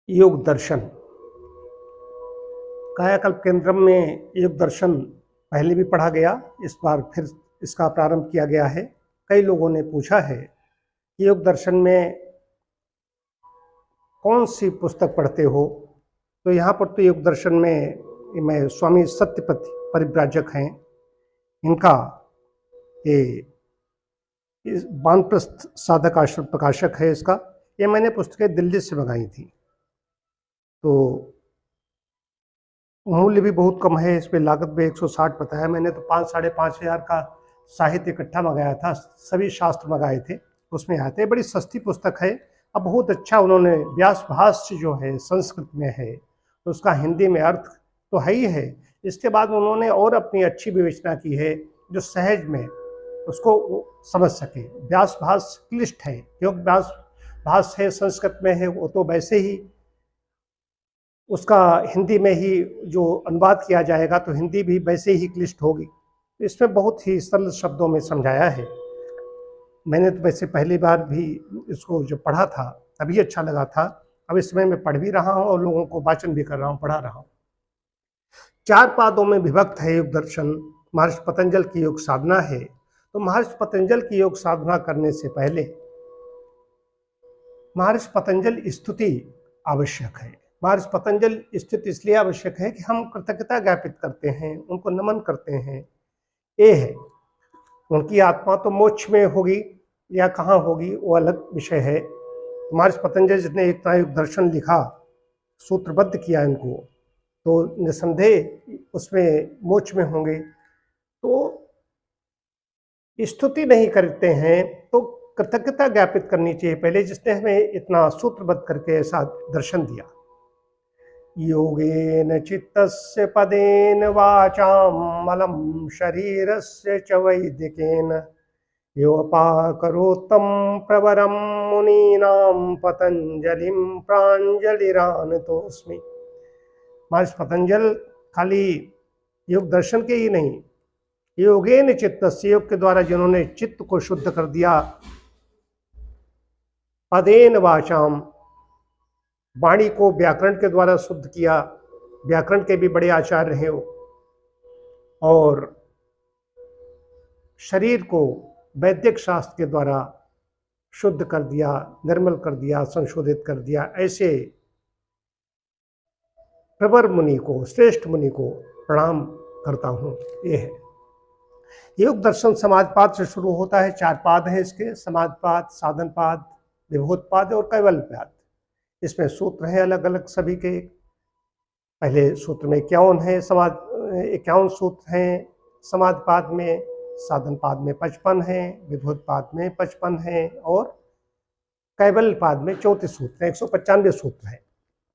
योग दर्शन। कायाकल्प केंद्रम में योग दर्शन पहले भी पढ़ा गया, इस बार फिर इसका प्रारंभ किया गया है। कई लोगों ने पूछा है कि योग दर्शन में कौन सी पुस्तक पढ़ते हो। तो यहाँ पर तो योग दर्शन में मैं स्वामी सत्यपति परिव्राजक हैं, इनका ये इस वानप्रस्थ साधक आश्रम प्रकाशक है इसका। ये मैंने पुस्तकें दिल्ली से मंगाई थी, तो मूल्य भी बहुत कम है, इस पर लागत भी 160 बताया मैंने। तो 5 साढ़े 5 हज़ार का साहित्य इकट्ठा मंगाया था, सभी शास्त्र मंगाए थे, उसमें आते हैं। बड़ी सस्ती पुस्तक है। अब बहुत अच्छा उन्होंने व्यास भाष्य जो है संस्कृत में है, तो उसका हिंदी में अर्थ तो है ही है। इसके बाद उन्होंने और अपनी अच्छी विवेचना की है जो सहज में उसको समझ सके। व्यास भाष्य क्लिष्ट है, क्योंकि व्यास भाष्य है संस्कृत में है, वो तो वैसे ही उसका हिंदी में ही जो अनुवाद किया जाएगा तो हिंदी भी वैसे ही क्लिष्ट होगी। इसमें बहुत ही सरल शब्दों में समझाया है। मैंने तो वैसे पहली बार भी इसको जो पढ़ा था तभी अच्छा लगा था। अब इस समय मैं पढ़ भी रहा हूँ और लोगों को वाचन भी कर रहा हूँ, पढ़ा रहा हूँ। 4 पादों में विभक्त है योग दर्शन। महर्षि पतंजल की योग साधना है। तो महर्षि पतंजल की योग साधना करने से पहले महर्षि पतंजल स्तुति आवश्यक है। महर्षि पतंजल स्तुति इसलिए आवश्यक है कि हम कृतज्ञता ज्ञापित करते हैं, उनको नमन करते हैं। ये है, उनकी आत्मा तो मोक्ष में होगी या कहाँ होगी वो अलग विषय है। महर्षि पतंजल जिसने एक योग दर्शन लिखा, सूत्रबद्ध किया इनको, तो निसंदेह उसमें मोक्ष में होंगे। तो स्तुति नहीं करते हैं तो कृतज्ञता ज्ञापित करनी चाहिए पहले, जिसने हमें इतना सूत्रबद्ध करके ऐसा दर्शन दिया। योगेन चित्तस्य पदेन वाचाम मलं शरीरस्य च वैदिकेन योपाकरोत्तम प्रवरम मुनीनां पतंजलिं प्रांजलिरानतोस्मि। महर्षि पतंजल खाली योग दर्शन के ही नहीं, योगेन चित्तस्य, योग के द्वारा जिन्होंने चित्त को शुद्ध कर दिया, पदेन वाचाम, वाणी को व्याकरण के द्वारा शुद्ध किया, व्याकरण के भी बड़े आचार्य हैं वो, और शरीर को वैदिक शास्त्र के द्वारा शुद्ध कर दिया, निर्मल कर दिया, संशोधित कर दिया। ऐसे प्रवर मुनि को, श्रेष्ठ मुनि को प्रणाम करता हूँ। ये है योग दर्शन। समाधिपाद से शुरू होता है। 4 पाद हैं इसके, समाधिपाद, साधनपाद, विभूतपाद और कैवल्यपाद। इसमें सूत्र हैं अलग अलग सभी के। पहले सूत्र में 51 है, 51 सूत्र हैं समाधिपाद में, साधनपाद में 55 हैं, विभूतपाद में 55 हैं और कैवल्यपाद में 34 सूत्र हैं, 195 सूत्र हैं।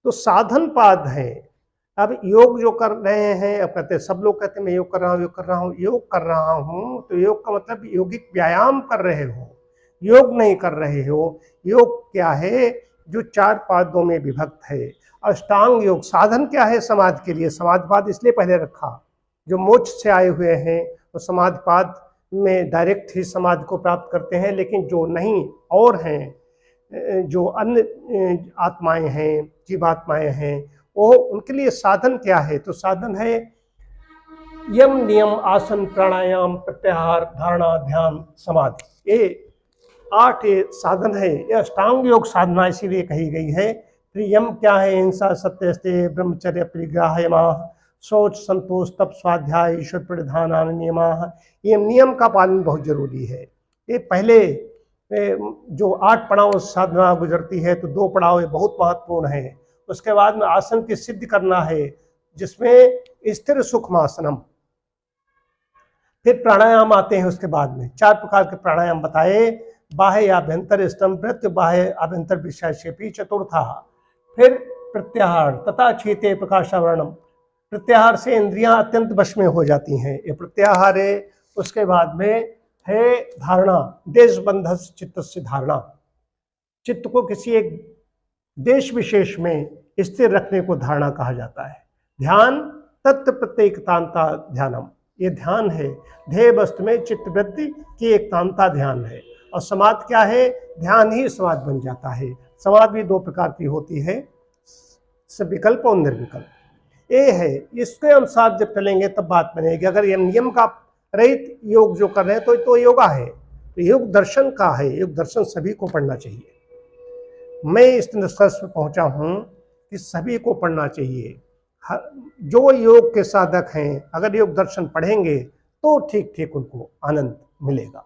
तो साधनपाद है। अब योग जो कर रहे हैं, अब कहते हैं सब लोग कहते हैं मैं योग कर रहा हूँ, योग कर रहा हूँ, योग कर रहा हूँ, तो योग का मतलब यौगिक व्यायाम कर रहे हो, योग नहीं कर रहे हो। योग क्या है? जो 4 पादों में विभक्त है। अष्टांग योग। साधन क्या है समाधि के लिए? समाधिपाद इसलिए पहले रखा, जो मोक्ष से आए हुए हैं वो समाधिपाद में डायरेक्ट ही समाधि को प्राप्त करते हैं, लेकिन जो नहीं और हैं, जो अन्य आत्माएं हैं, जीवात्माएं हैं, वो उनके लिए साधन क्या है? तो साधन है यम, नियम, आसन, प्राणायाम, प्रत्याहार, धारणा, ध्यान, समाधि। ये 8 साधन है। ये अष्टांग योग साधना इसीलिए कही गई है। फिर यम क्या है? हिंसा, सत्यस्ते, ब्रह्मचर्य, परिग्रह, यमाः, शौच, संतोष, तप, स्वाध्याय, ईश्वर प्रणिधान, नियमाः। ये नियम का पालन बहुत जरूरी है। ये पहले जो 8 पड़ाव साधना गुजरती है, तो 2 पड़ाव ये बहुत महत्वपूर्ण है। उसके बाद में आसन की सिद्धि करना है, जिसमें स्थिर सुखमासनम। फिर प्राणायाम आते हैं उसके बाद में। 4 प्रकार के प्राणायाम बताए, बाह्य आभ्यंतर स्तंभ प्रत्य, बाह्य आभ्यंतर विषयेपि चतुर्था। फिर प्रत्याहार तथा छीते प्रकाशावरणम। प्रत्याहार से इंद्रियां अत्यंत वश में हो जाती हैं, ये प्रत्याहार है। उसके बाद में है धारणा, देशबंध चित्तस्य धारणा। चित्त को किसी एक देश विशेष में स्थिर रखने को धारणा कहा जाता है। ध्यान, तत्व प्रत्येकतांता ध्यानम, ये ध्यान है। ध्येय वस्तु में चित्तवृत्ति की एकतांता ध्यान है। और समाधि क्या है? ध्यान ही समाधि बन जाता है। समाधि भी 2 प्रकार की होती है, सविकल्प और निर्विकल्प ये है। इसके अनुसार जब चलेंगे तब बात बनेगी। अगर ये नियम का रहित योग जो कर रहे हैं तो योगा है, तो योग दर्शन का है। योग दर्शन सभी को पढ़ना चाहिए। मैं इस निष्कर्ष पर पहुंचा हूं कि सभी को पढ़ना चाहिए। जो योग के साधक हैं अगर योग दर्शन पढ़ेंगे तो ठीक ठीक उनको आनंद मिलेगा।